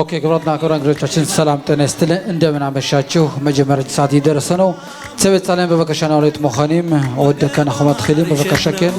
ኦኬ ክብራትና ክብራን እንግዶቻችን ሰላም ጤና ይስጥልን እንደምን አመሻችሁ መጀመሪያ ሰዓት ይደርሰ ነው ሰበት ሰላም በበከሻና ወለት መخانيም ወደከና ኸመት ኺሊም በበከሸከን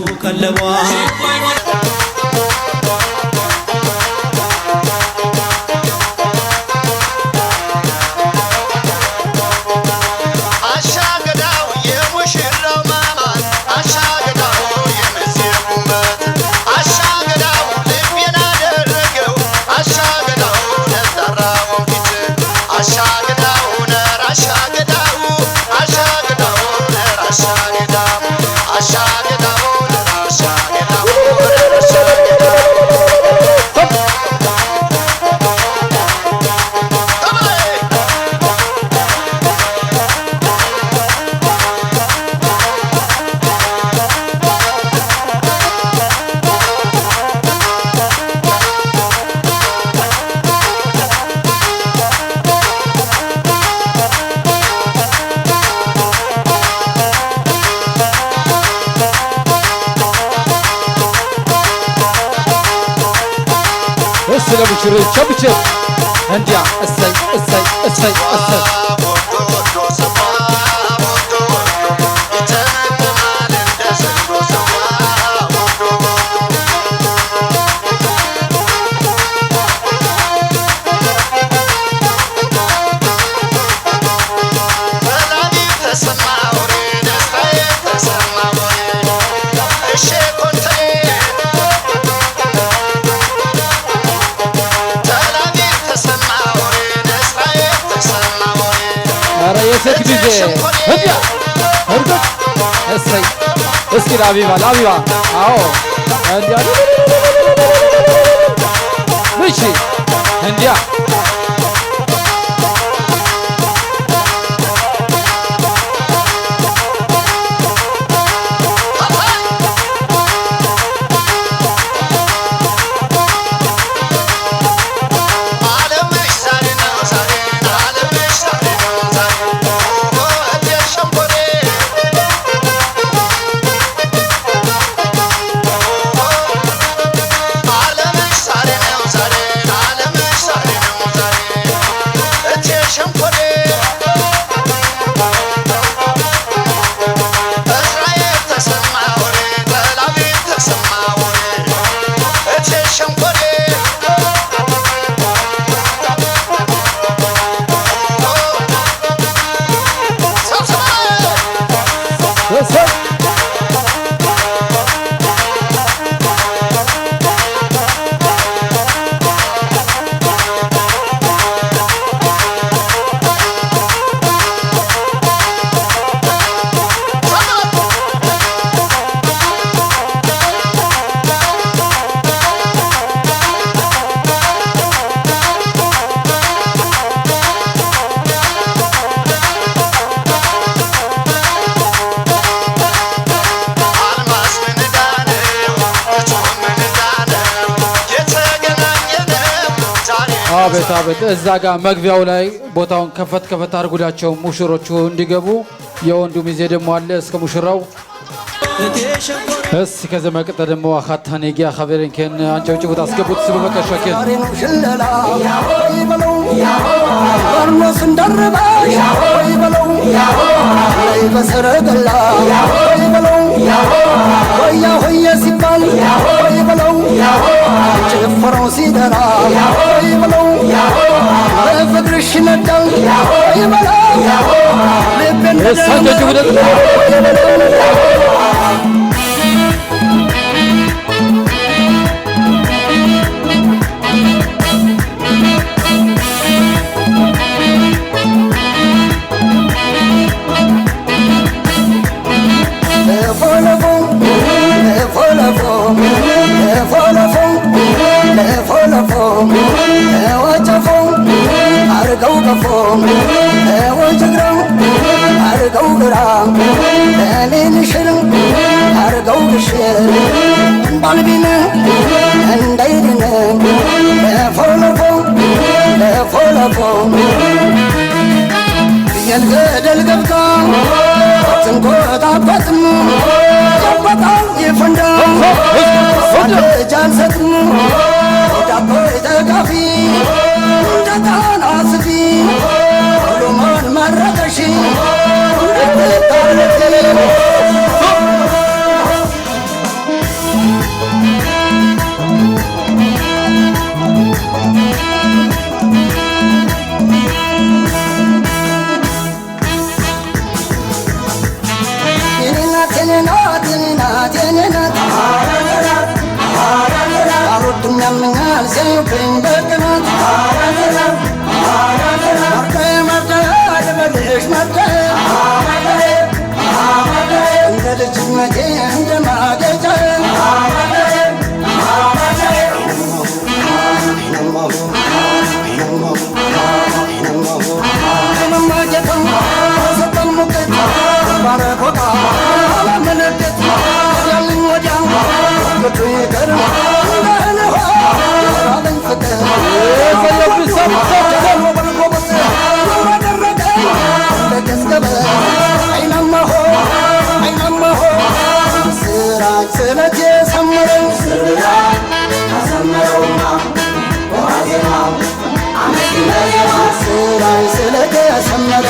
çabuk እንዲያ እሰይ እሰይ እሰይ እሰይ هديا هرجت السي اسكي لابيبا لابيبا اهو هديا ماشي هديا አቤት እዛ ጋር መግቢያው ላይ ቦታውን ከፈት አድርጉላቸው ሙሽሮቹ እንዲገቡ የወንዱ ሚዜ ደግሞ አለ እስከ ሙሽራው እስ ከዘመ ቀጠ ደግሞ አኻታኔ ጊያ ኸበረን ከን አንጨው ጭቡት አስገቡት ስለ በከሸከን ወርኖስ እንደርባ ይበለው ላይ በሰረገላ ይበለው ሆያ ሲባል ይበለው ጭፈራው ሲደራ ይበለው በፍቅርሽ ነዳል ይበለው ልቤን እሳቸው ወደ የልገደል ገብታ ትንቆጣቆጥም ጨበጣው ይፈንዳ ጃን ሰጥም ዳቦ ተጋፊ እንዳታን አስፊ ሁሉማን መረቀሽ እንደታለፊ ያምኛል ሲዩብኝ በቅናት መርጠ ልበልሽ መርጠ እንደ ልጅነቴ እንደ ማጌጫ ማጌጣ ሰጠን ሙቀት ባረኮታ አላመነደት ያልኝ ወዲያ ብቱ ይቀር ስለት የሰመረው ስራይ ስለት የሰመረ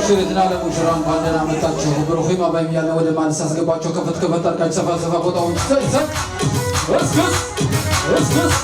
ሙሽሪትና ለሙሽራ እንኳን ደህና መጣችሁ። ብሩኺም አባይም ያለ ወደ ማለት አስገባቸው። ከፈት ከፈት አድርጋችሁ ሰፋ ሰፋ ቦታውን ሰጥ እስክስ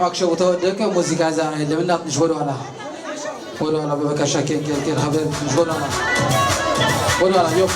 ማክሸው ተወደቀ ሙዚቃ ዛ ለምና ትንሽ ወደኋላ በበካሻ ኬን ሀብለን ትንሽ ወደኋላ ዮፊ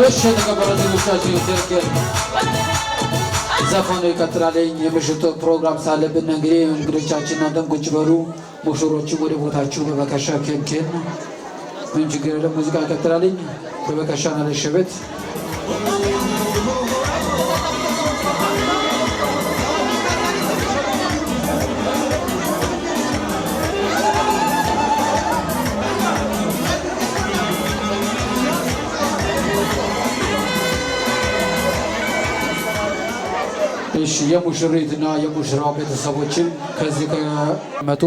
እሺ ተቀበሉት ልጆቻችን ይተከል ዘፈኑ ይቀጥላል። የምሽቱ ፕሮግራም ሳለብን እንግዲህ እንግዶቻችን እናንተም ቁጭ በሉ፣ ሙሽሮቹ ወደ ቦታችሁ በበከሻ ኬንኬን ምን ችግር የለም። ሙዚቃ ይቀጥላል በበከሻ ናለሸበት የሙሽሪትና የሙሽራው ቤተሰቦችን ከዚህ ከመጡ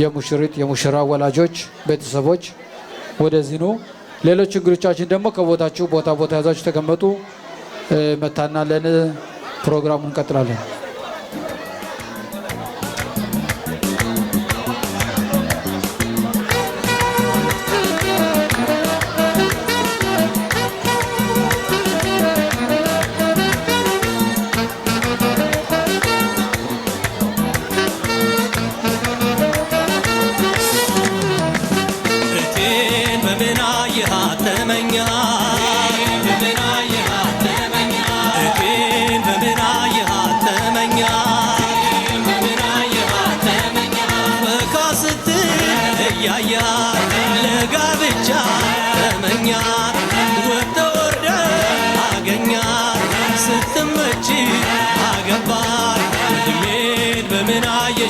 የሙሽሪት የሙሽራው ወላጆች ቤተሰቦች ወደዚህ ነው። ሌሎች እንግዶቻችን ደግሞ ከቦታችሁ ቦታ ያዛችሁ ተቀመጡ። መታናለን ፕሮግራሙን እንቀጥላለን።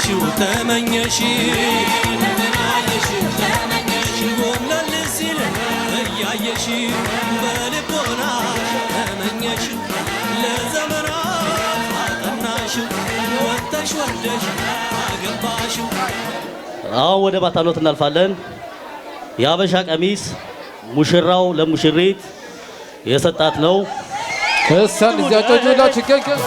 አየሽው ተመኘሽው ጎምለል ሲል እያየሽው በልቦና ተመኘሽው ለዘመናት አጠናሽው ወጥተሽ ወልደሽ አገባሽው። አሁን ወደ ባታኖት እናልፋለን። የአበሻ ቀሚስ ሙሽራው ለሙሽሪት የሰጣት ነው። ከሳን እዚያጮቹላችሁ ከልከል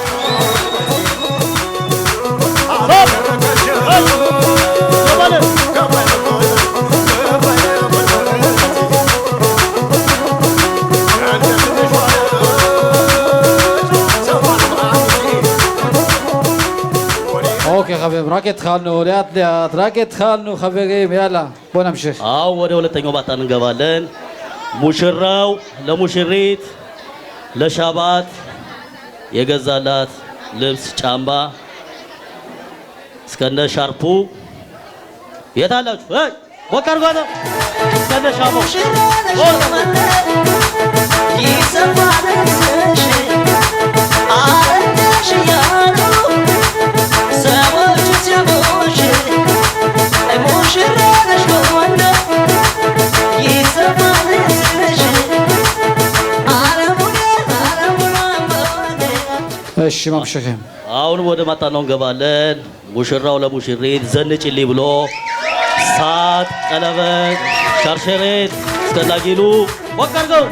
اوكي خبيب راك تخالنو ليات ليات راك تخالنو خبيب يلا بو نمشي አሁን ወደ ሁለተኛው ባታን እንገባለን። ሙሽራው ለሙሽሪት ለሻባት የገዛላት ልብስ ጫማ እስከነ ሻርፑ የታላችሁ ወቀር ጓዳ እስከነ ሻማው እሺ ማምሸኸም አሁን ወደ ማታናው እንገባለን። ሙሽራው ለሙሽሪት ዘንጭልኝ ብሎ ሳት ቀለበት ሻርሸሬት እስከናጊሉ ወቀርገው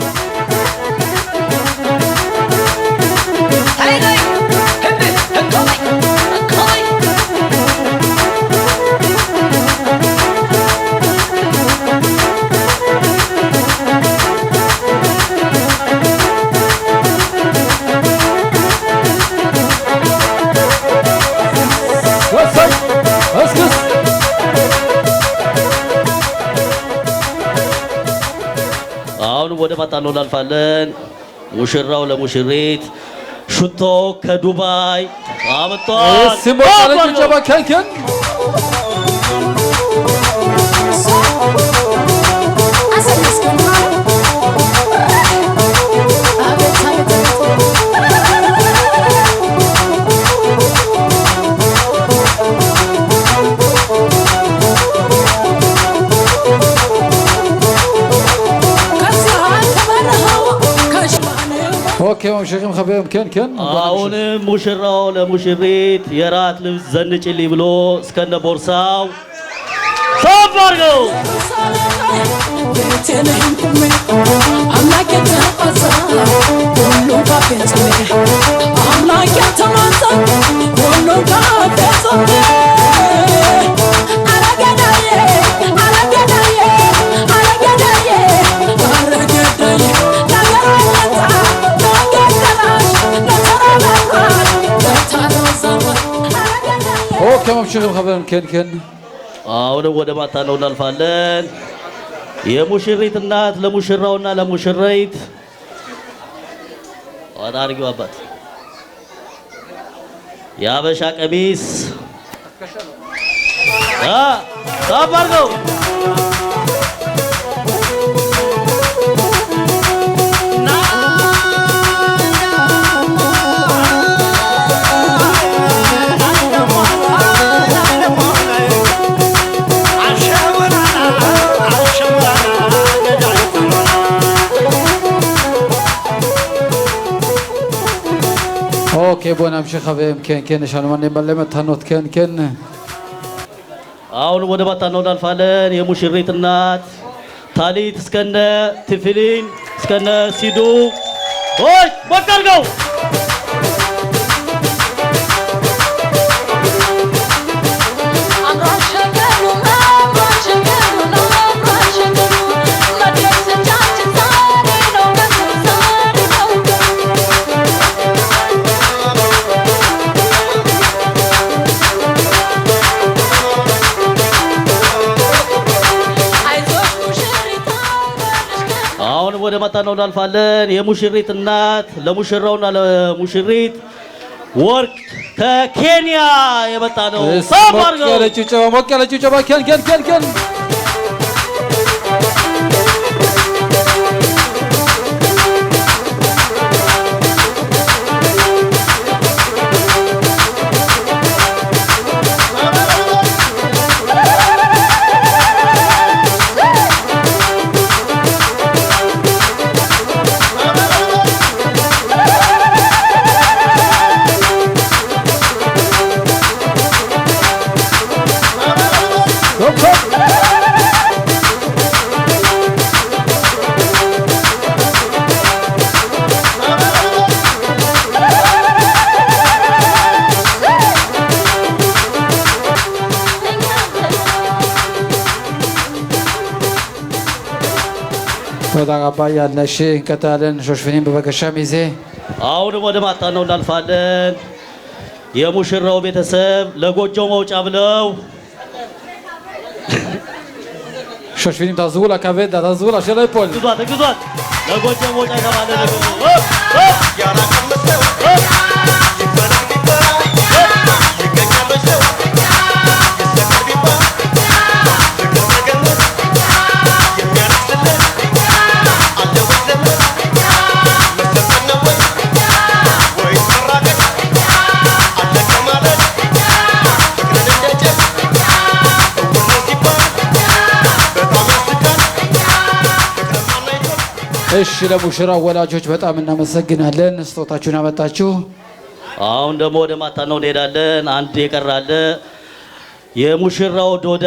ወደ ማታናው እናልፋለን። ሙሽራው ለሙሽሪት ሽቶ ከዱባይ አመጣው ሲሞታለች ጀባከንከን اوكي ومشيخ مخبيهم كن አሁን ሙሽራው ለሙሽሪት የራት ልብስ ዘንጭልኝ ብሎ እስከነ ቦርሳው ሰፋርገው اوكي ومشيخ مخبيهم كن አሁን ወደ ማታናው እናልፋለን። የሙሽሪት እናት ለሙሽራውና ለሙሽሪት ወዳርጊው አባት የአበሻ ቀሚስ ሰፋርገው اوكي بونا مشي خبيهم كن شانو من يبلمت هنوت كن አሁን ወደ ማታናው እናልፋለን። የሙሽሪት እናት ታሊት እስከነ ትፍሊን እስከነ ሲዱ ሆይ ወቀርገው ወደ ማታናው እናልፋለን። የሙሽሪት እናት ለሙሽራውና ለሙሽሪት ወርቅ ከኬንያ የመጣ ነው። ሰፋርገው ሞቅ ያለ ጭብጨባ ከን ወዳጋባ ያለሽ እንቀጥላለን። ሾሽፍኔን በበከሻ ሚዜ አሁን ወደ ማታ ነው እናልፋለን። የሙሽራው ቤተሰብ ለጎጆው መውጫ ብለው ሾሽፍኔን ታዝውላ ካቬዳ ታዝውላ ሸላይ ፖል ግዟት ለጎጆው መውጫ ተባለ ነው እሺ ለሙሽራው ወላጆች በጣም እናመሰግናለን። ስጦታችሁን አመጣችሁ። አሁን ደግሞ ወደ ማታ ነው እንሄዳለን። አንድ የቀራለ የሙሽራው ዶዳ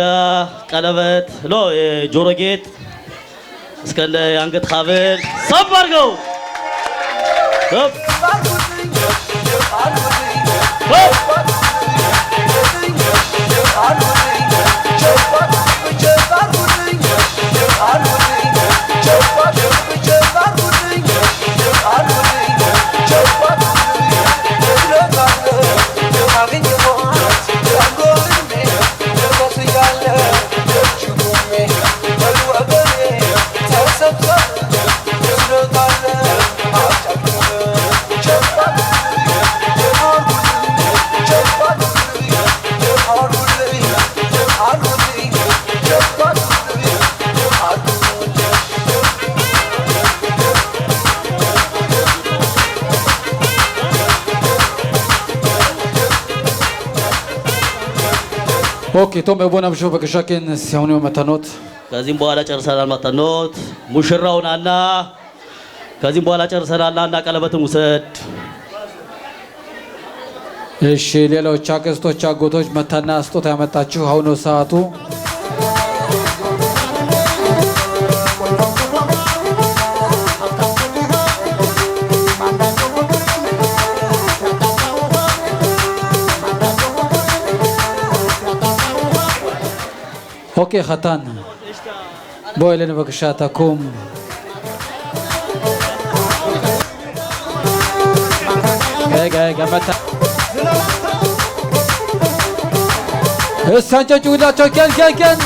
ቀለበት ነው የጆሮ ጌጥ እስከነ አንገት ሐብል ሰብ አድርገው ኦኬ ቶም የቦና ብሾ በከሻከን ሲሆን መተኖት ከዚህም በኋላ ጨርሰናል። መተኖት ሙሽራውናና ከዚህም በኋላ ጨርሰናል። እና ቀለበትን ውሰድ። እሺ ሌሎች አክስቶች አጎቶች መታና ስጦታ ያመጣችሁ አሁን ነው ሰዓቱ። اوكي ختان بويلن بكشاتكم هيك متى السانجا جولا كان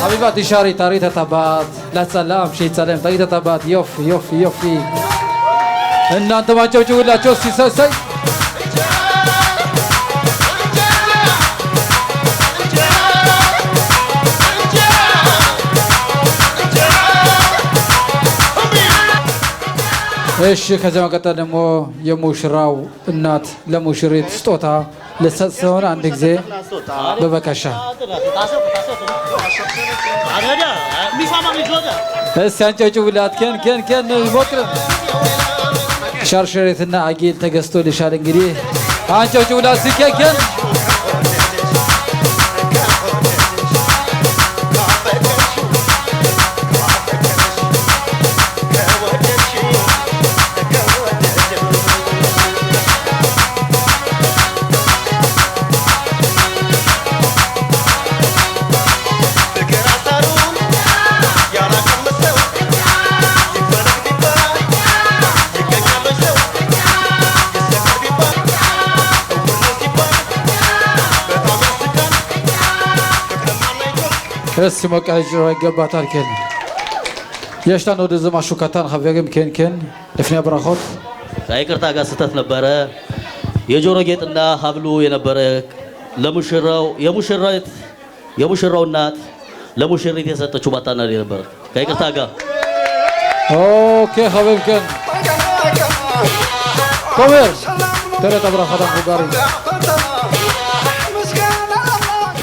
حبيباتي شاري طريقة تبات لا تسلم شيء تسلم طريقة تبات يوفي يوفي يوفي ان انت ما تشوفوا ولا تشوفي سي እሺ ከዚያ መቀጠል ደግሞ የሙሽራው እናት ለሙሽሪት ስጦታ ልትሰጥ ሲሆን አንድ ጊዜ በበከሻ እስኪ አንጨብጭቡላት። ከን ሞክር ሸርሸሬትና አጌል ተገዝቶልሻል። እንግዲህ አንጨብጭቡላት እስኪ ከን እስኪ መቃጅ ይገባታል። ከን የሽታን ወደ ዘማሹ ካታን ሀበግም ከን ለፍኛ ብራኾት ከይቅርታ ጋር ስህተት ነበረ። የጆሮ ጌጥና ሀብሉ የነበረ የሙሽራው እናት ለሙሽሪት የሰጠችው ባታና ነበር። ከይቅርታ ጋር ኦኬ ሀበብ ከን ኮሜር ተረታ ብራኾታ ጉጋሪ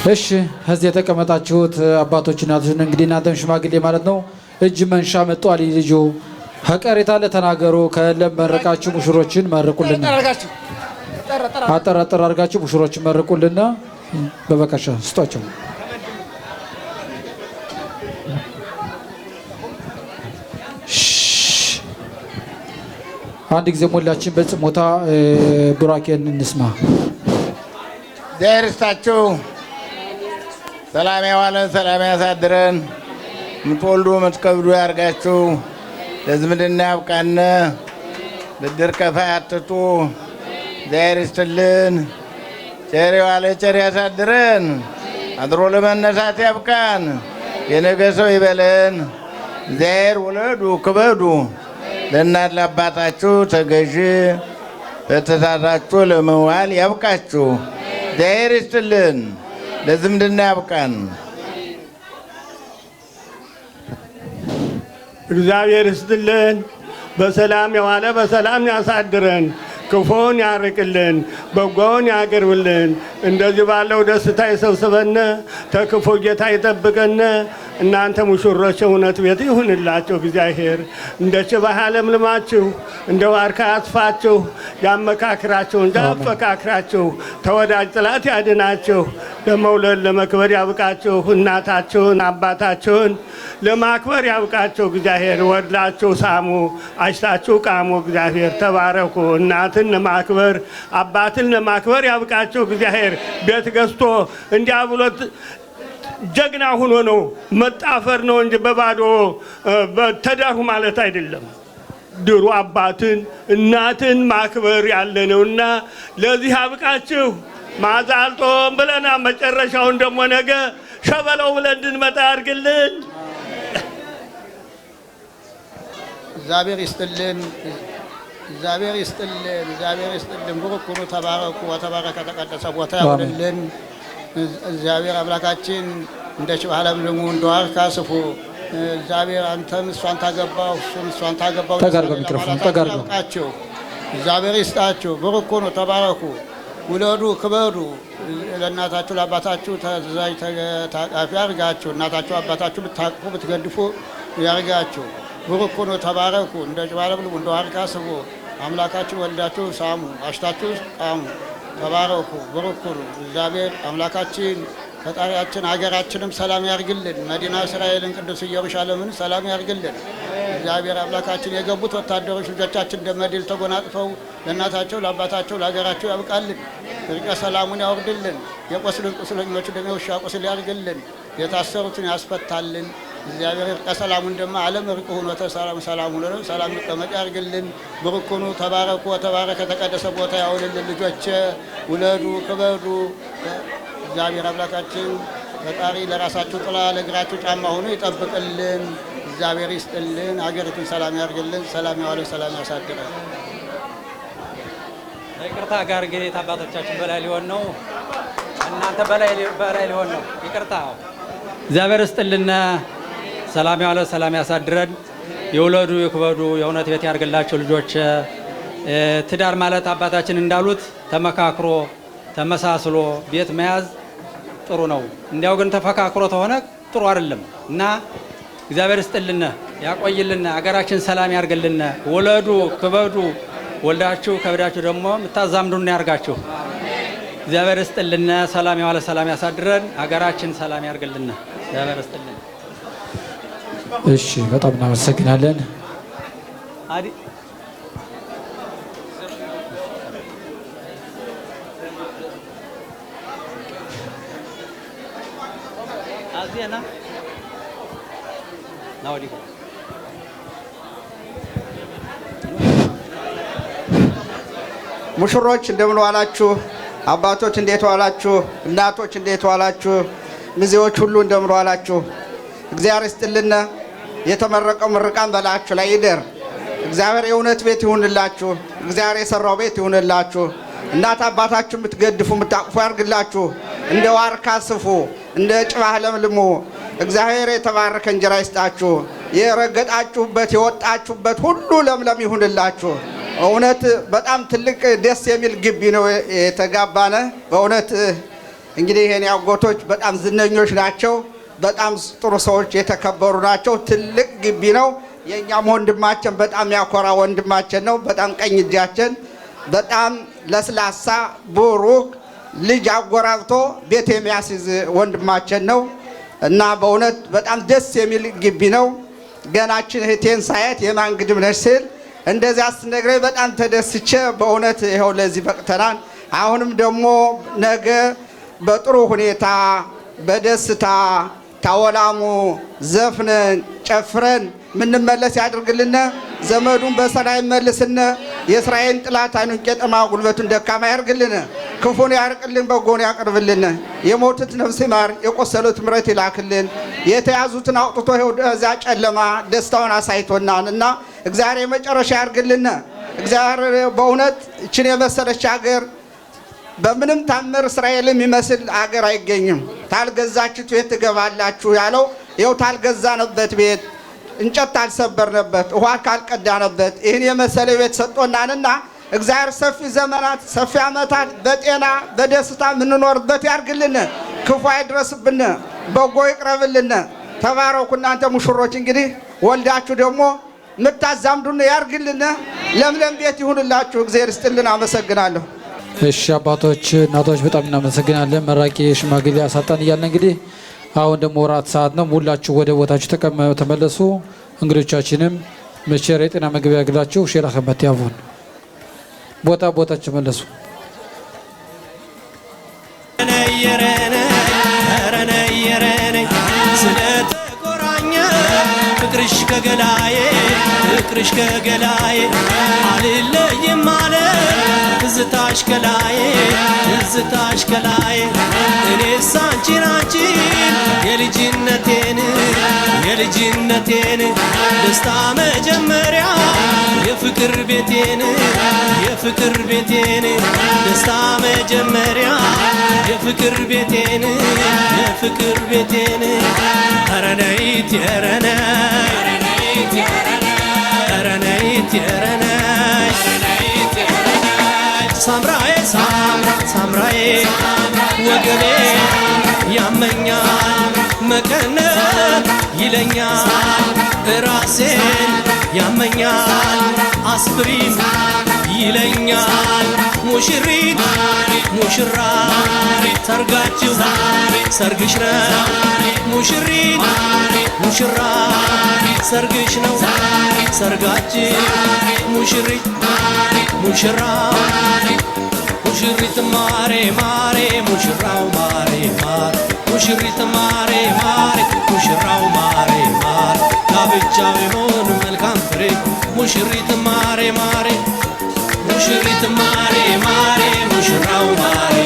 እሺ እዚህ የተቀመጣችሁት አባቶች እናቶች እንግዲህ እናንተም ሽማግሌ ማለት ነው እጅ መንሻ መጥቷል። ልጁ ሀቀሬታ ለተናገሩ ከለም መረቃችሁ ሙሽሮችን መርቁልን። አጠር አጠር አድርጋችሁ ሙሽሮችን መርቁልና በበከሻ ስጧቸው። አንድ ጊዜ ሞላችን በጽሞታ ቡራኬን እንስማ። ደርስታችሁ ሰላም ያዋለ ሰላም ያሳድረን። ምትወልዱ ምትከብዱ ያርጋችሁ። ለዝምድና ያብቃን። ብድር ከፋይ አትጡ። እግዚአብሔር ይስጥልን። ቸር የዋለ ቸር ያሳድረን። አድሮ ለመነሳት ያብቃን። የነገ ሰው ይበለን። እግዚአብሔር ውለዱ ክበዱ። ለእናት ለአባታችሁ ተገዥ በትእዛዛችሁ ለመዋል ያብቃችሁ። እግዚአብሔር ይስጥልን። ለዝምድና ያብቃን። እግዚአብሔር ይስጥልን። በሰላም የዋለ በሰላም ያሳድረን። ክፉን ያርቅልን፣ በጎውን ያቅርብልን። እንደዚህ ባለው ደስታ ይሰብስበን፣ ተክፉ ጌታ ይጠብቀን። እናንተ ሙሽሮች እውነት ቤት ይሁንላችሁ። እግዚአብሔር እንደ ችባህ ያለምልማችሁ፣ እንደ ዋርካ ያጥፋችሁ፣ ያመካክራችሁ እንደ አፈካክራችሁ፣ ተወዳጅ ጥላት ያድናችሁ። ለመውለድ ለመክበር ያብቃችሁ። እናታችሁን አባታችሁን ለማክበር ያብቃችሁ። እግዚአብሔር ወልዳችሁ ሳሙ፣ አሽታችሁ ቃሙ። እግዚአብሔር ተባረኩ። እናትን ለማክበር አባትን ለማክበር ያብቃችሁ። እግዚአብሔር ቤት ገዝቶ እንዲያ ብሎት ጀግና ሆኖ ነው መጣፈር ነው እንጂ በባዶ ተዳሁ ማለት አይደለም። ድሮ አባትን እናትን ማክበር ያለ ነውና ለዚህ ያብቃችሁ። ማዛልጦም ብለና መጨረሻውን ደግሞ ነገ ሸበለው ብለን እንድንመጣ ያድርግልን። እግዚአብሔር ይስጥልን። እግዚአብሔር ይስጥልን። እግዚአብሔር ይስጥልን። ብሩክ ሁኑ፣ ተባረኩ። ወተባረከ ተቀደሰ ቦታ ያውልልን። እግዚአብሔር አምላካችን እንደ ችባህ ለምልሙ እንደ ዋርካ ስፉ። እግዚአብሔር አንተም እሷን ታገባው እሱም እሷን ታገባው። ተጋርጋችሁ እግዚአብሔር ይስጣችሁ። ብሩክ ሁኑ፣ ተባረኩ። ውለዱ ክበዱ። ለእናታችሁ ለአባታችሁ ተዛዥ ታቃፊ ያርጋችሁ። እናታችሁ አባታችሁ ብታቅፉ ብትገድፉ ያርጋችሁ። ብሩክ ሁኑ፣ ተባረኩ። እንደ ችባህ ለምልሙ እንደ ዋርካ ስፉ። አምላካችን ወልዳችሁ ሳሙ፣ አሽታችሁ ቃሙ። ተባረኩ። ብሩክ ሁኑ። እግዚአብሔር አምላካችን ፈጣሪያችን ሀገራችንም ሰላም ያርግልን። መዲና እስራኤልን ቅዱስ ኢየሩሳሌምን ሰላም ያርግልን። እግዚአብሔር አምላካችን የገቡት ወታደሮች ልጆቻችን ደመድል ተጎናጥፈው ለእናታቸው ለአባታቸው ለሀገራቸው ያብቃልን። እርቀ ሰላሙን ያወርድልን። የቆስሉን ቁስለኞች ደግሞ የውሻ ቁስል ያርግልን። የታሰሩትን ያስፈታልን። እግዚአብሔር እርቀ ሰላሙን ደግሞ ዓለም እርቅ ሆኖ ሰላም ሆኖ ሰላም ይቀመጥ ያርግልን። ብሩክ ሁኑ፣ ተባረኩ። ወተባረከ ተቀደሰ ቦታ ያውልልን። ልጆቼ ውለዱ ክበዱ። እግዚአብሔር አምላካችን ፈጣሪ ለራሳችሁ ጥላ ለእግራችሁ ጫማ ሆኖ ይጠብቅልን። እግዚአብሔር ይስጥልን። ሀገሪቱን ሰላም ያርግልን። ሰላም ያዋለ ሰላም ያሳድረን። ይቅርታ ጋር እንግዲህ አባቶቻችን በላይ ሊሆን ነው፣ እናንተ በላይ ሊሆን ነው። ይቅርታ እግዚአብሔር ይስጥልን። ሰላም ያዋለ ሰላም ያሳድረን። የውለዱ ይክበዱ፣ የእውነት ቤት ያርግላቸው ልጆች። ትዳር ማለት አባታችን እንዳሉት ተመካክሮ ተመሳስሎ ቤት መያዝ ጥሩ ነው። እንዲያው ግን ተፈካክሮ ተሆነ ጥሩ አይደለም እና እግዚአብሔር ይስጥልን፣ ያቆይልን፣ ሀገራችን ሰላም ያርግልን። ውለዱ ክበዱ፣ ወልዳችሁ ከብዳችሁ ደግሞ የምታዛምዱና ያርጋችሁ። እግዚአብሔር ይስጥልን። ሰላም ያዋለ ሰላም ያሳድረን። ሀገራችን ሰላም ያርግልን። እግዚአብሔር ይስጥልን። እሺ፣ በጣም እናመሰግናለን። ሙሽሮች እንደምን ዋላችሁ? አባቶች እንዴት ዋላችሁ? እናቶች እንዴት ዋላችሁ? ሚዜዎች ሁሉ እንደምን ዋላችሁ? እግዚአብሔር ይስጥልን። የተመረቀው ምርቃን በላችሁ ላይ ይደር። እግዚአብሔር የእውነት ቤት ይሁንላችሁ። እግዚአብሔር የሰራው ቤት ይሁንላችሁ። እናት አባታችሁ የምትገድፉ የምታቅፉ ያርግላችሁ። እንደ ዋርካ ስፉ፣ እንደ ጭባህ ለምልሙ። እግዚአብሔር የተባረከ እንጀራ ይስጣችሁ። የረገጣችሁበት የወጣችሁበት ሁሉ ለምለም ይሁንላችሁ። እውነት በጣም ትልቅ ደስ የሚል ግቢ ነው የተጋባነ። በእውነት እንግዲህ ይሄን ያጎቶች በጣም ዝነኞች ናቸው። በጣም ጥሩ ሰዎች የተከበሩ ናቸው። ትልቅ ግቢ ነው። የኛም ወንድማችን በጣም ያኮራ ወንድማችን ነው። በጣም ቀኝ እጃችን በጣም ለስላሳ ብሩክ ልጅ አጎራብቶ ቤት የሚያስይዝ ወንድማችን ነው እና በእውነት በጣም ደስ የሚል ግቢ ነው። ገናችን እህቴን ሳያት የማን ግድም ነሽ ስል እንደዚያ ስትነግረኝ በጣም ተደስቼ በእውነት ይኸው ለዚህ በቅተናል። አሁንም ደግሞ ነገ በጥሩ ሁኔታ በደስታ ታወላሙ ዘፍነን ጨፍረን ምንመለስ ያድርግልን። ዘመዱን በሰላም መልስነ። የእስራኤልን ጥላት አይኑን ቄጠማ ጉልበቱን ደካማ ያርግልን። ክፉን ያርቅልን፣ በጎን ያቀርብልን። የሞቱት ነፍስ ይማር፣ የቆሰሉት ምሕረት ይላክልን። የተያዙትን አውጥቶ እዚያ ጨለማ ደስታውን አሳይቶናል እና እግዚአብሔር የመጨረሻ ያርግልን። እግዚአብሔር በእውነት እችን የመሰለች ሀገር በምንም ታምር እስራኤል የሚመስል ሀገር አይገኝም። ታልገዛችሁት ቤት ትገባላችሁ ያለው ይኸው ታልገዛንበት ቤት እንጨት ታልሰበርንበት ውሃ ካልቀዳንበት ይህን የመሰለ ቤት ሰጥቶናልና እግዚአብሔር ሰፊ ዘመናት ሰፊ ዓመታት በጤና በደስታ የምንኖርበት ያርግልን። ክፉ አይድረስብን፣ በጎ ይቅረብልን። ተባረኩ እናንተ ሙሽሮች። እንግዲህ ወልዳችሁ ደግሞ ምታዛምዱን ያርግልን። ለምለም ቤት ይሁንላችሁ። እግዚአብሔር ይስጥልን። አመሰግናለሁ። እሺ አባቶች እናቶች በጣም እናመሰግናለን። መራቂ ሽማግሌ አሳጣን እያለ እንግዲህ አሁን ደግሞ ወራት ሰዓት ነው። ሁላችሁ ወደ ቦታችሁ ተመለሱ። እንግዶቻችንም መቸር የጤና መግቢያ ያግላችሁ ሼራ ከመት ያቡን ቦታችሁ መለሱ። ስለተቆራኘ ፍቅርሽ ከገላዬ አልለይም አለ ትዝታሽ ከላዬ እኔስ አንቺን የልጅነቴን ደስታ መጀመሪያ የፍቅር ቤቴን ደስታ መጀመሪያ የፍቅር ቤቴን ኧረ ነይት ኧረ ነይት ሳምራዬ ወገቤ ያመኛል መቀነት ይለኛል ራሴን ያመኛል አስፕሪን ይለኛል ሙሽሪት ሙሽራ ሰርጋችሁ ሰርግሽ ነው ሙሽሪት ሙሽራ ሰርግሽ ነው ሰርጋችሁ ሙሽሪት ሙሽራ ሙሽሪት ማሬ ሙሽራው ማሬ ሙሽሪት ማሬ ሙሽራው ማሬ ጋብቻው ይሆን መልካም ፍሬ ሙሽሪት ማሬ ሙሽሪት ማሬ ሙሽራው ማሬ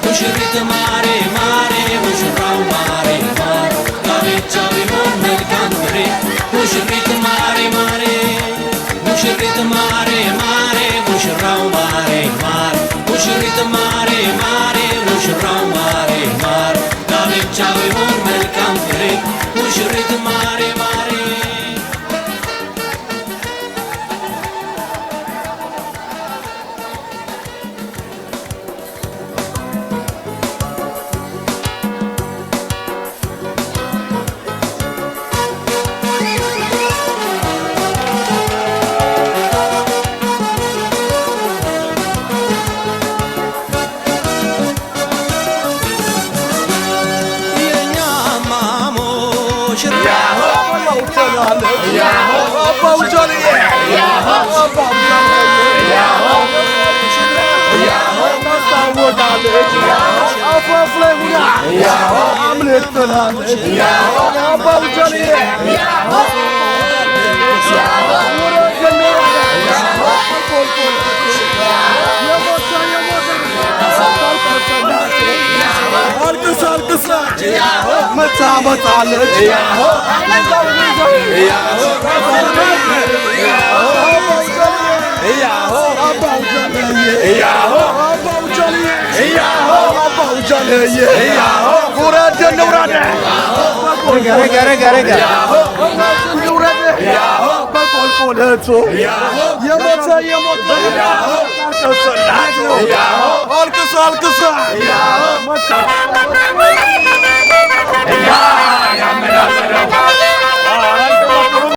ሙሽሪት ማሬ ሙሽራው ማሬ ጋብቻው ይሆን መልካም ፍሬ ሙሽሪት ማሬ ሙሽሪት ማሬ ሙሽራው ማሬ ሙሽሪት ማሬ ሙሽራው ማሬ ጋብቻው ይሆን መልካም ፍሬ ሙሽሪት ማሬ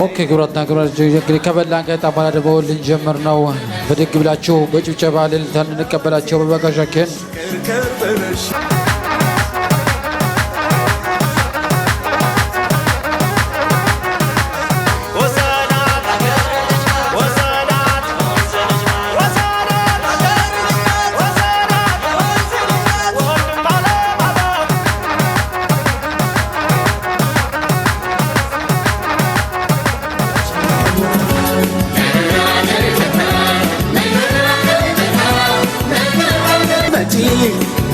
ኦኬ ግብራትና ግብራች እንግዲህ ከበላን ከጣባላ ደግሞ ልንጀምር ነው። በድግ ብላችሁ በጭብጨባ ልልታን እንቀበላቸው በበጋሻችን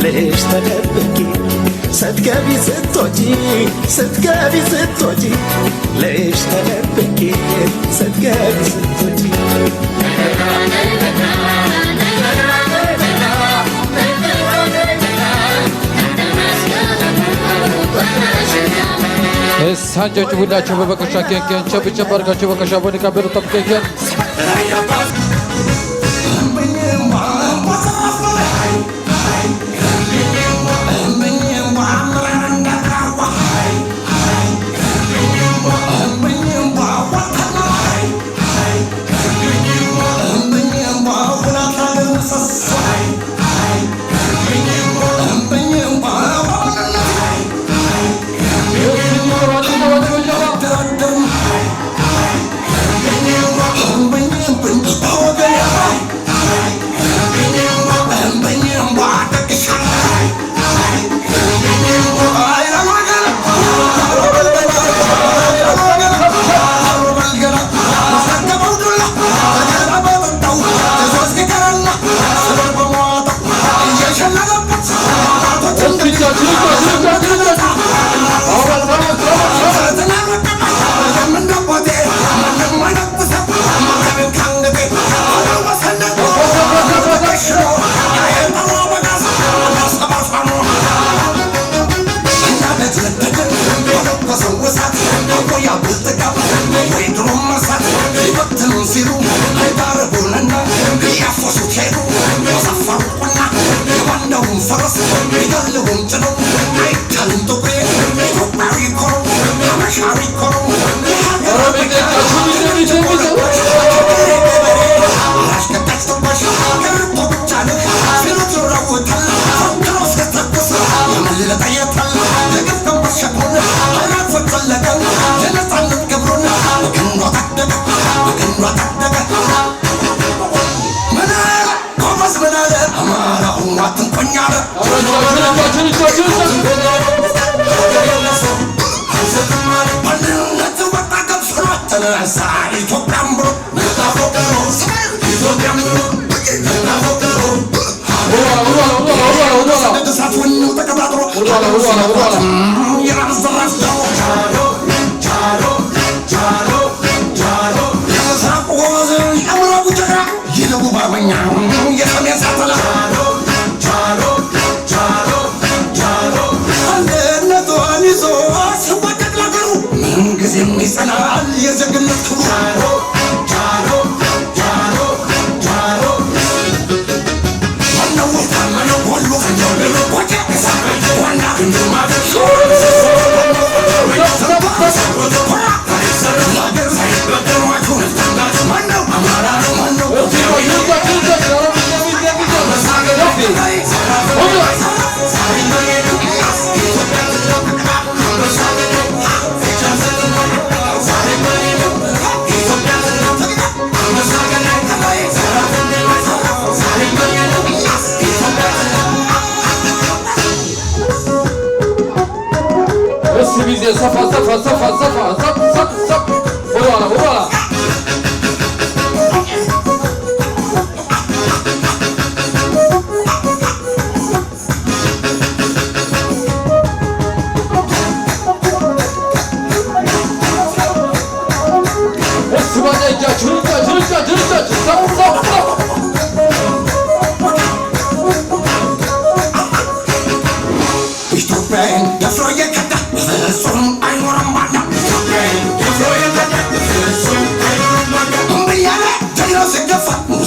ليش تدبكي ستقابي ستوجي ستقابي ستوجي ليش تدبكي ستقابي ستوجي ሳንጆች ሁላችሁ በበቀሻ ከንከን ቸብቸብ አድርጋችሁ በቀሻ በንካበሩ ጠብቀን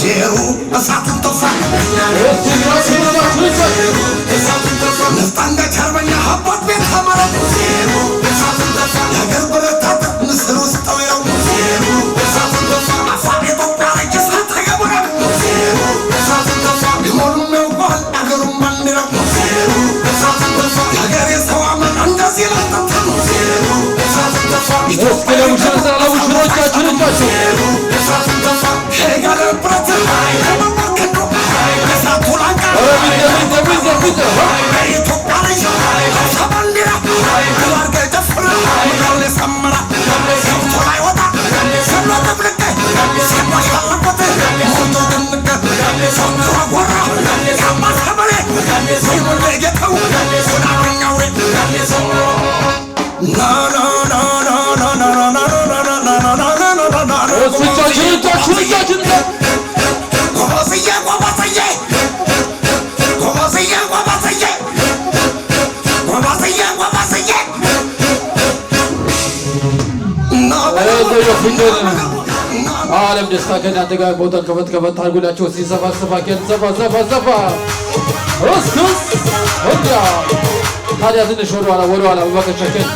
Zero, ዓለም ደስታ ከእናንተ ጋር ቦታን ከፈት አድርጉላችሁ ሲሰፋ እስክስ ወዲያ ታዲያ ትንሽ ወደኋላ በበከሸከን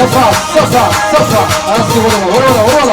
صفا اسكي ولا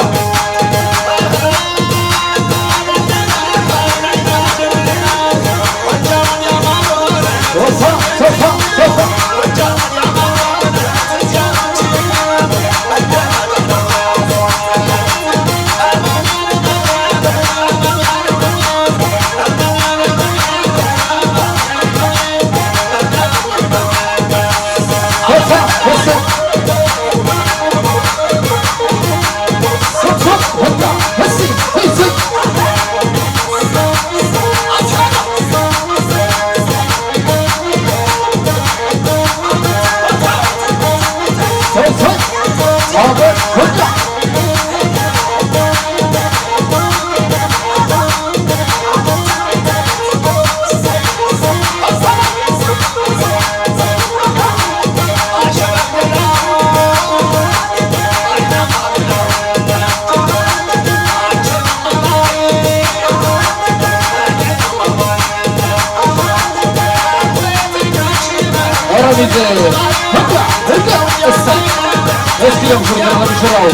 اسكي يوم شو يلا بشراو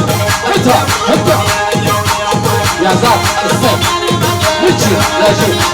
انت يا زاب استنى نجي لا شيء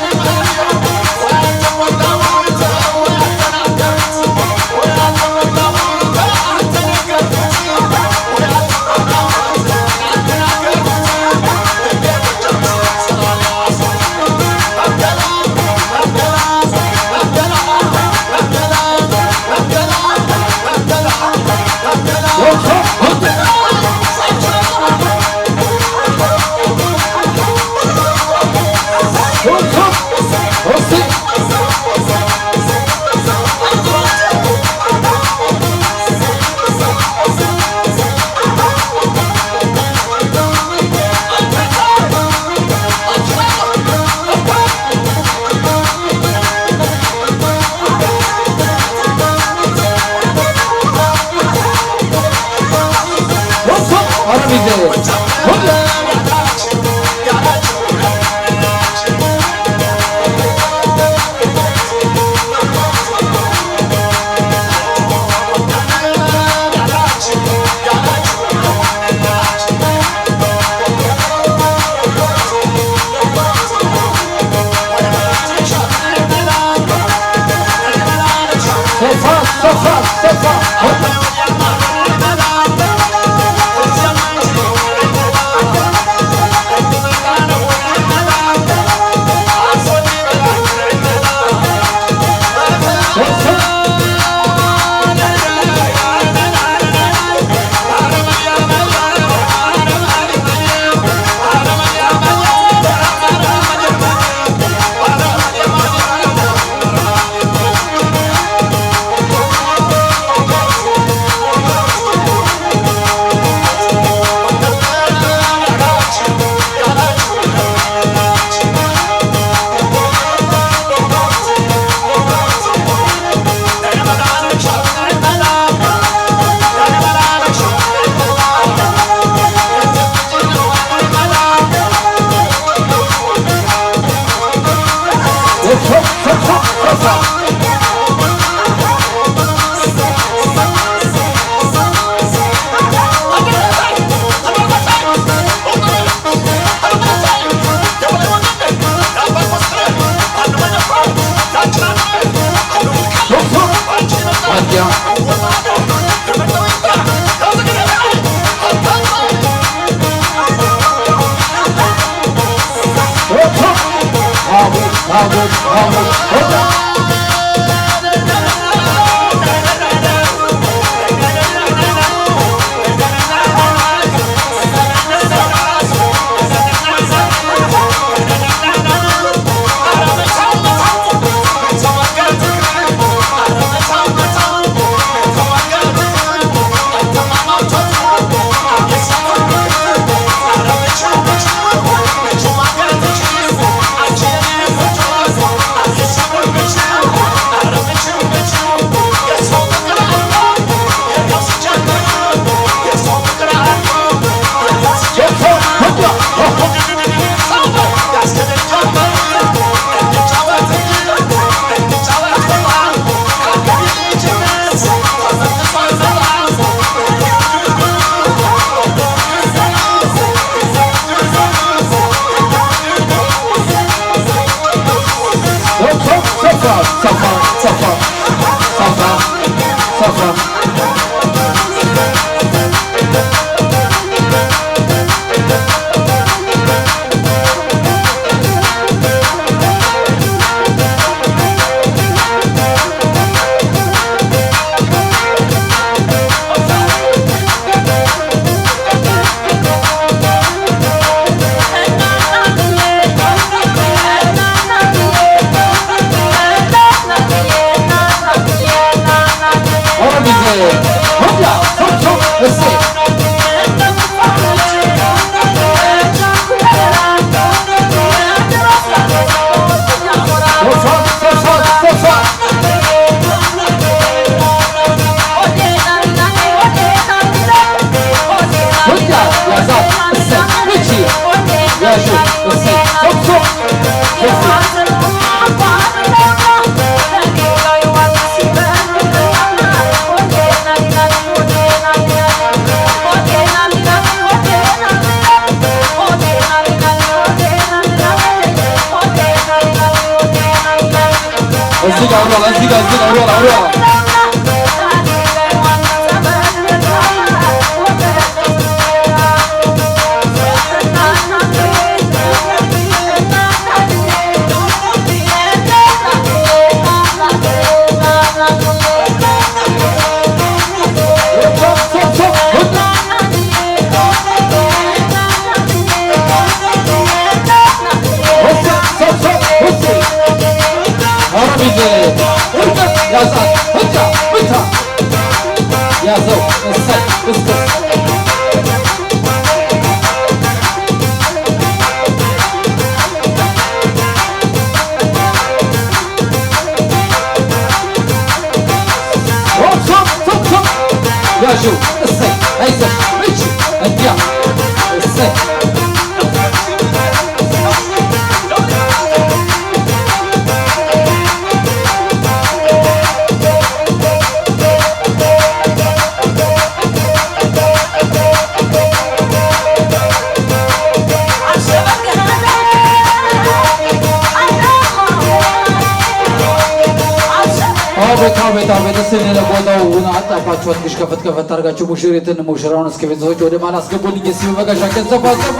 ቤት ሙሽሪትን ለቦታውን አጣፋችሁ ትንሽ ከፈት ከፈት አድርጋችሁ ሙሽሪትን ሙሽራውን እስከ ቤተሰቦች ወደ ማል አስገቡልኝ። እስኪ በበጋሻ ከዘፋ ዘፋ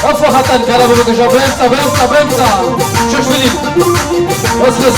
አፎ ሀጣን ካላ በበጋሻ በእንጻ ሸሽብልኝ ወስለስ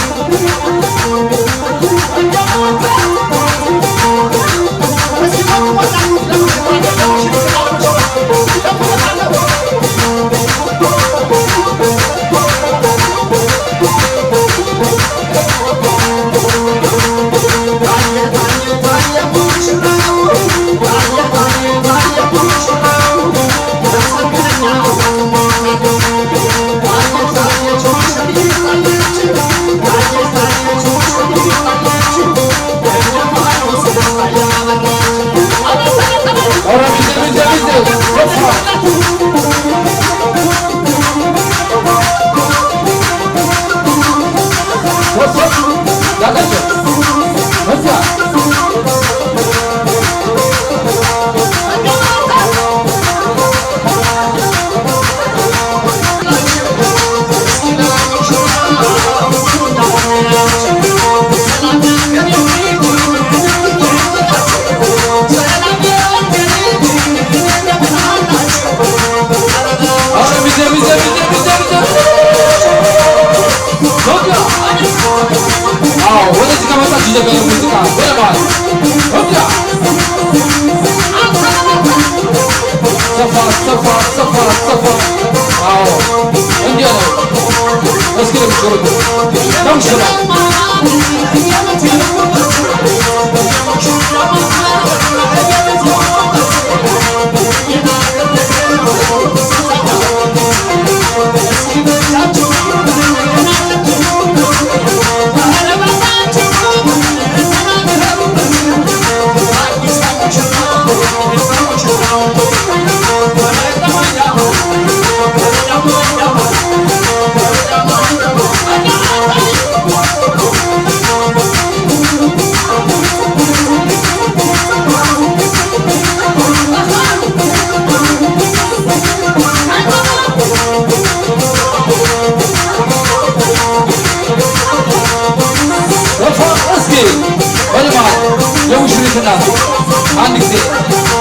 አንድ ጊዜ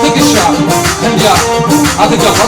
ትግሻ እንጃ አትጋፍ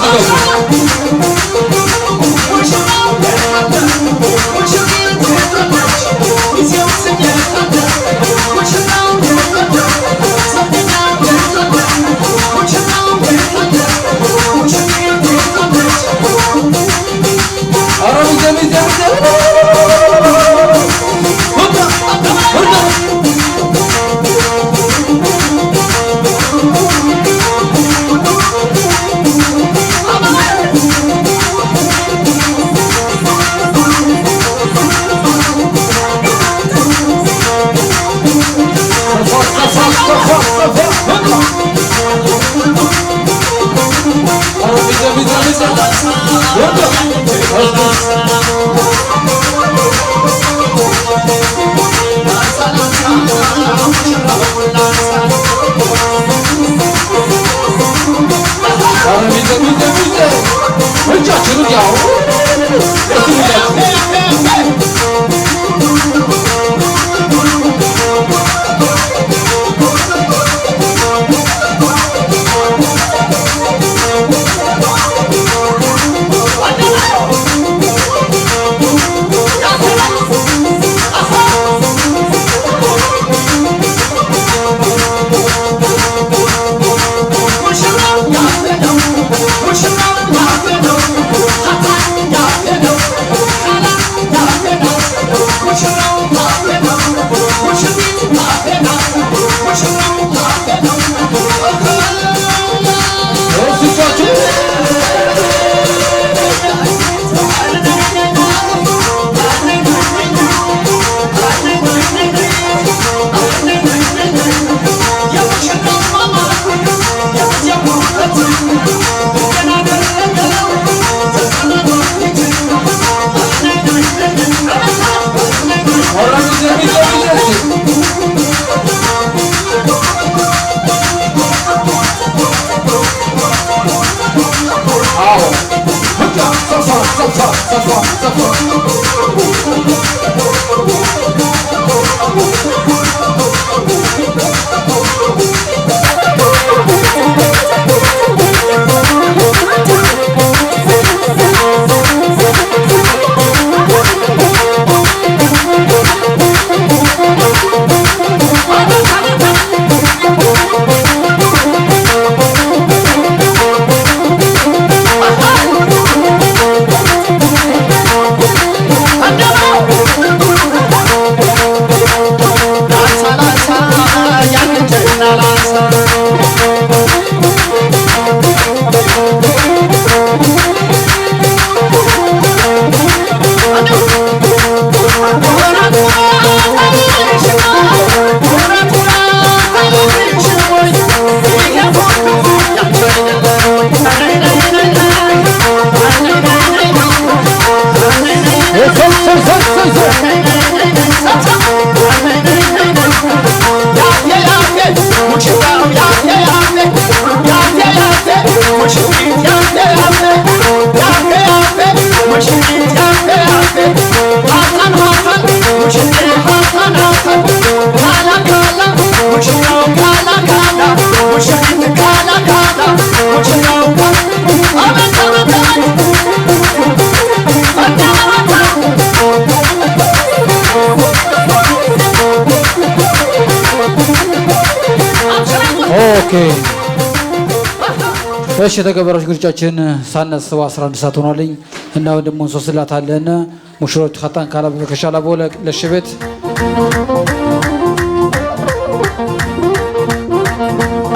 Safa ኦኬ እሺ ተከበራችሁ ግርጫችን ሳነስው 11 ሰዓት ሆኗልኝ እና ወንድም ሶስላት አለና ሙሽሮች ኸታን ካላ በከሻላ ቦለ ለሽቤት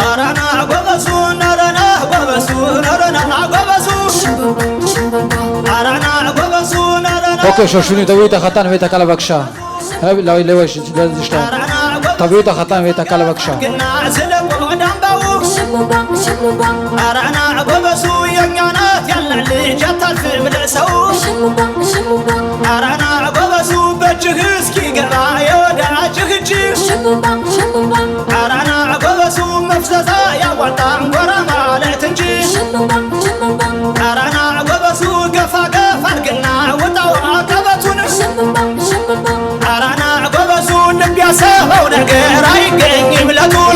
አራና ጎበሱን አራና ጎበሱን አራና ጎበሱን አራና ጎበሱን አራና ኦኬ ሾሹኒ ተዊታ ኸታን ቤታ ካላ በከሻ هب لا لوش لازشتا طبيعة خطان في تكال بكشا كنا زلق ودنبو أرانا عقبسو ينعنات يلا اللي جتل في مدسو أرانا عقبسو بجهز كي قرايا ودع جهجي أرانا عقبسو مفززا يا وطن ورما لا تنجي أرانا عقبسو قفا قفا قلنا وطوع كبتون أرانا عقبسو نبيا سهو نقر عيقين يملتون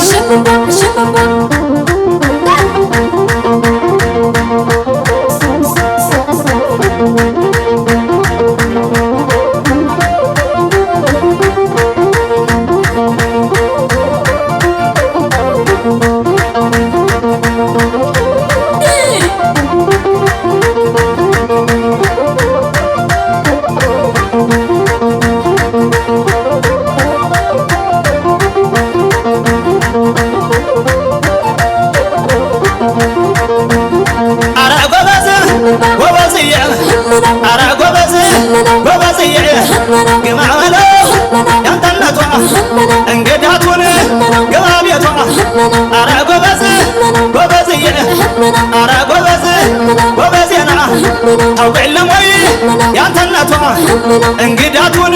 እንግዳቱን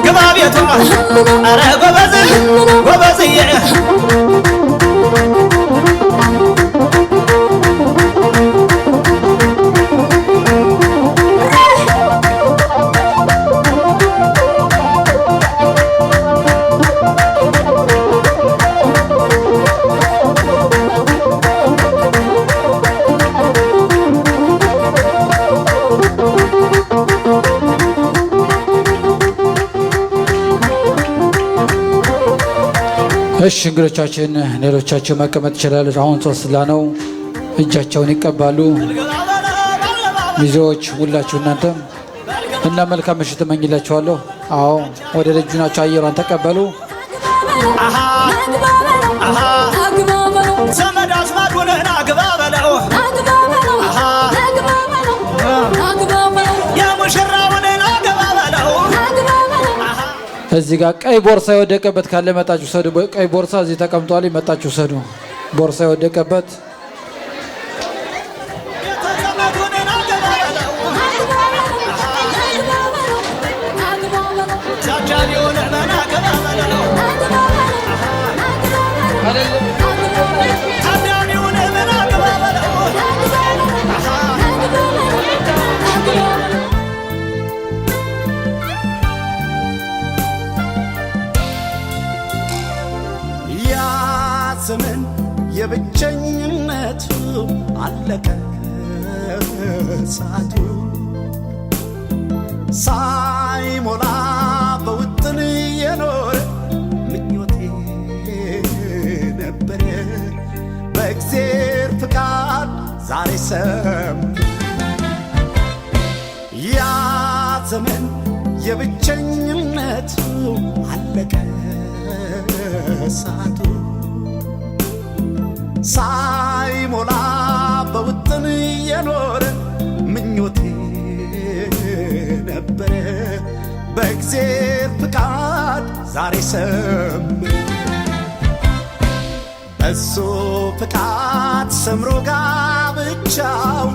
ግባ ቤቷ አረ ጎበዝ ጎበዝዬ እሺ እንግዶቻችን ሌሎቻቸው መቀመጥ ይችላሉ። አሁን ሶስላ ነው እጃቸውን ይቀባሉ ሚዜዎች ሁላችሁ እናንተም እና መልካም ምሽት እመኝላችኋለሁ። አዎ ወደ ልጁ ናቸው አየሯን ተቀበሉ። አሃ አሃ ዘመድ አዝማድ ሆነና ግባ በለው አሃ የሙሽራውን ግባ በለው እዚህ ጋር ቀይ ቦርሳ የወደቀበት ካለ መጣችሁ ሰዱ። ቀይ ቦርሳ እዚህ ተቀምጧል፣ መጣችሁ ሰዱ። ቦርሳ የወደቀበት ዘመን የብቸኝነቱ አለቀ ሰዓቱ ሳይሞላ በውጥን የኖረ ምኞቴ ነበረ በእግዚአብሔር ፍቃድ ዛሬ ሰም ያ ዘመን የብቸኝነቱ አለቀ ሰዓቱ ሳይሞላ በውጥን የኖረ ምኞቴ ነበረ በእግዚአብሔር ፍቃድ ዛሬ ሰምረ በሱ ፍቃድ ሰምሮ ጋብቻው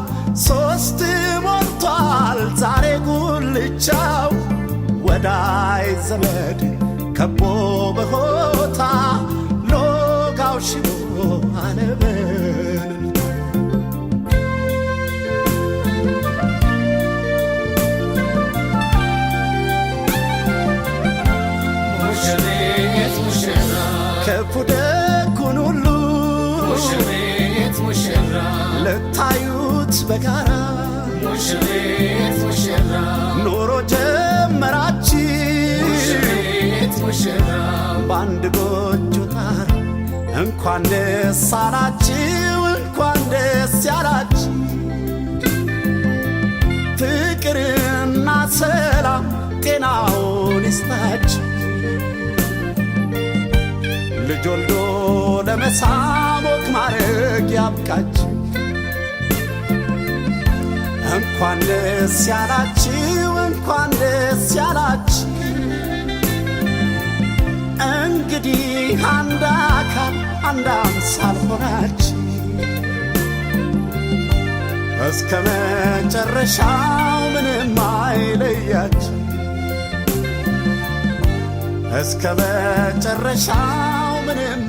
ሶስት ሞልቷል ዛሬ ጉልቻው ወዳይ ዘመድ ከቦ በሆታ ሎጋው ሽቦ አነበል ሙሽሪት ሙሽራ ከፉ ደጉን ሁሉ ሙሽሪት ሙሽራ ለታዩት በጋራ ሙሽሪት ሙሽራ ኑሮ ጀመራችሁ ሙሽሪት ሙሽራ በአንድ ጎጆ ጣራ እንኳን ደስ አላችሁ እንኳን ደስ ያላችሁ ፍቅርና ሰላም ጤናውን ይስጣችሁ ልጅ ወልዶ ለመሳም ወግ ማረግ ያብቃችሁ እንኳን ደስ ያላችሁ እንኳን ደስ ያላችሁ እንግዲህ አንድ አካል አንድ አምሳል ሆናችሁ እስከ መጨረሻው ምንም አይለያችሁ እስከ መጨረሻው ምንም